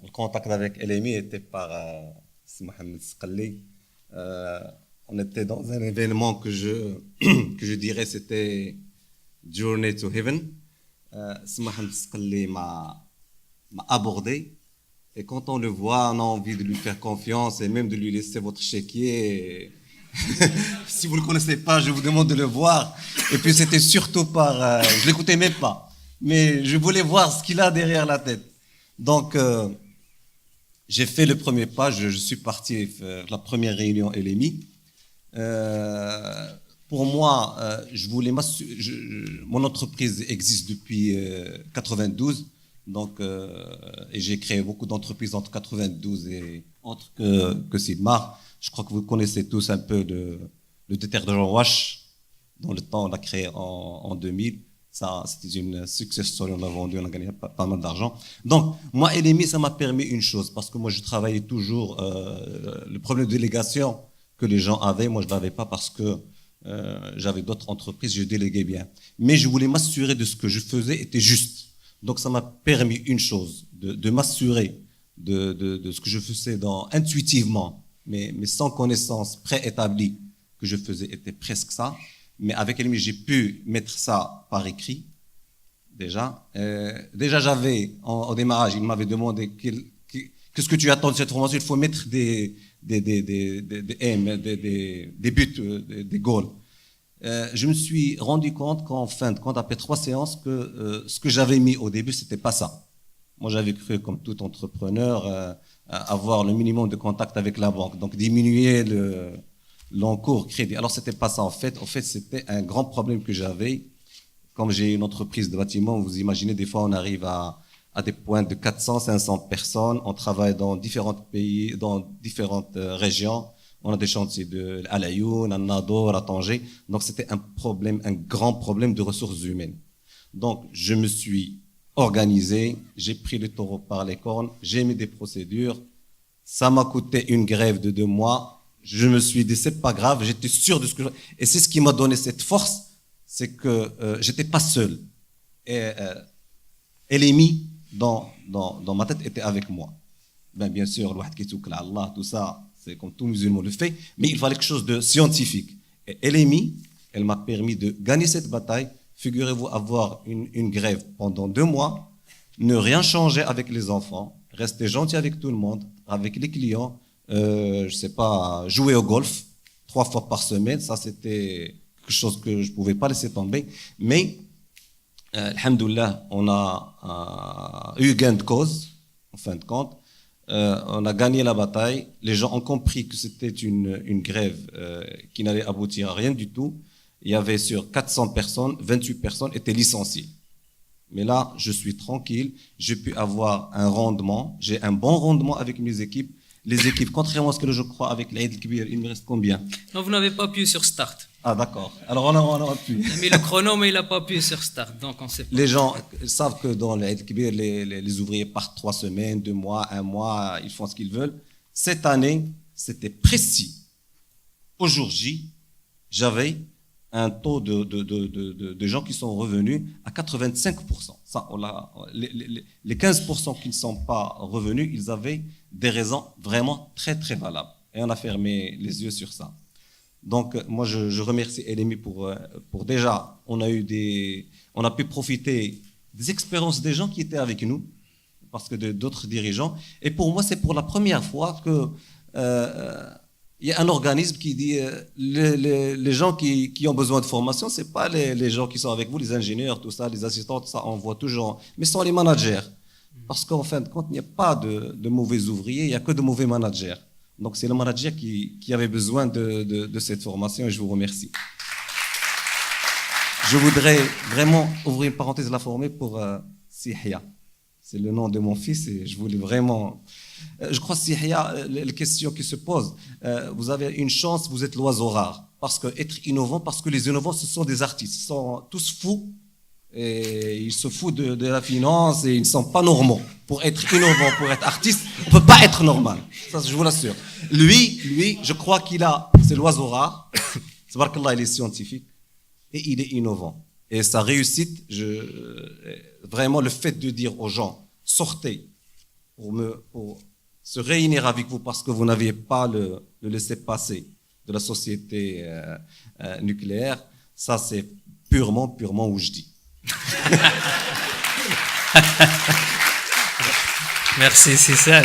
le contact avec LMI était par Mohamed Sqalli. On était dans un événement que je dirais c'était Journey to Heaven. Mohamed Sqalli m'a abordé. Et quand on le voit, on a envie de lui faire confiance et même de lui laisser votre chéquier. Si vous ne le connaissez pas, je vous demande de le voir. Et puis c'était surtout je l'écoutais même pas, mais je voulais voir ce qu'il a derrière la tête. Donc j'ai fait le premier pas, je suis parti faire la première réunion LMI. Pour moi, je voulais mon entreprise existe depuis 92. Donc, et j'ai créé beaucoup d'entreprises entre 92 et autres que Sidmar. Je crois que vous connaissez tous un peu le détergent Wash. Dans le temps, on l'a créé en 2000. Ça, c'était une success story. On l'a vendu, on a gagné pas mal d'argent. Donc, moi, LMI, ça m'a permis une chose. Parce que moi, je travaillais toujours, le problème de délégation que les gens avaient, moi, je ne l'avais pas parce que j'avais d'autres entreprises, je déléguais bien. Mais je voulais m'assurer de ce que je faisais était juste. Donc, ça m'a permis une chose, de m'assurer de ce que je faisais intuitivement, mais sans connaissance préétablie que je faisais était presque ça. Mais avec LMI, j'ai pu mettre ça par écrit, déjà. Déjà, j'avais, au démarrage, il m'avait demandé qu'est-ce que tu attends de cette formation. Il faut mettre des buts, des goals. Je me suis rendu compte qu'en fin de compte, après 3 séances, que ce que j'avais mis au début, c'était pas ça. Moi, j'avais cru, comme tout entrepreneur, avoir le minimum de contact avec la banque, donc diminuer l'encours crédit. Alors, c'était pas ça en fait. En fait, c'était un grand problème que j'avais. Comme j'ai une entreprise de bâtiment, vous imaginez, des fois, on arrive à des points de 400, 500 personnes. On travaille dans différents pays, dans différentes régions. On a des chantiers à Laayoune, à Nador, à Tanger. Donc, c'était un grand problème de ressources humaines. Donc, je me suis organisé, j'ai pris le taureau par les cornes, j'ai mis des procédures. Ça m'a coûté une grève de 2 mois. Je me suis dit, c'est pas grave, j'étais sûr de ce que je... Et c'est ce qui m'a donné cette force, c'est que j'étais pas seul. Et LMI, dans ma tête, était avec moi. Bien sûr, le wahd ki toukal ala Allah, tout ça, c'est comme tout musulman le fait, mais il fallait quelque chose de scientifique. Et LMI, elle m'a permis de gagner cette bataille. Figurez-vous avoir une grève pendant 2 mois, ne rien changer avec les enfants, rester gentil avec tout le monde, avec les clients, je sais pas, jouer au golf 3 fois par semaine, ça c'était quelque chose que je pouvais pas laisser tomber. Mais, alhamdoulilah, on a eu gain de cause, en fin de compte. On a gagné la bataille. Les gens ont compris que c'était une grève qui n'allait aboutir à rien du tout. Il y avait sur 400 personnes, 28 personnes étaient licenciées. Mais là, je suis tranquille. J'ai pu avoir un rendement. J'ai un bon rendement avec mes équipes. Les équipes, contrairement à ce que je crois avec l'Aïd el-Kibir, il me reste combien? Non, vous n'avez pas appuyé sur Start. Ah, d'accord. Alors, on aura pu. Il a mis le chrono, mais il n'a pas appuyé sur Start. Donc, on sait pas. Les gens savent que dans l'Aïd el-Kibir, les ouvriers partent 3 semaines, 2 mois, 1 mois, ils font ce qu'ils veulent. Cette année, c'était précis. Au jour J, j'avais un taux de gens qui sont revenus à 85%. Ça, les 15% qui ne sont pas revenus, ils avaient des raisons vraiment très, très valables. Et on a fermé les yeux sur ça. Donc, moi, je remercie LMI pour déjà, on a pu profiter des expériences des gens qui étaient avec nous, parce que d'autres dirigeants. Et pour moi, c'est pour la première fois que il y a un organisme qui dit les gens qui ont besoin de formation, c'est pas les gens qui sont avec vous, les ingénieurs, tout ça, les assistants, tout ça, on voit toujours, mais ce sont les managers. Parce qu'en fin de compte, il n'y a pas de mauvais ouvriers, il n'y a que de mauvais managers. Donc c'est le manager qui avait besoin de cette formation et je vous remercie. Je voudrais vraiment ouvrir une parenthèse, la former pour Sihya. C'est le nom de mon fils et je voulais vraiment... Je crois, Sihya, les questions qui se posent, vous avez une chance, vous êtes l'oiseau rare. Parce que être innovant, parce que les innovants, ce sont des artistes. Ils sont tous fous et ils se foutent de la finance et ils ne sont pas normaux. Pour être innovant, pour être artiste, on ne peut pas être normal. Ça, je vous l'assure. Lui, je crois c'est l'oiseau rare. Tabarakallah, il est scientifique et il est innovant. Et sa réussite, vraiment le fait de dire aux gens, sortez, pour se réunir avec vous parce que vous n'aviez pas le laissez-passer de la société nucléaire, ça c'est purement Oujdi. Merci, c'est ça.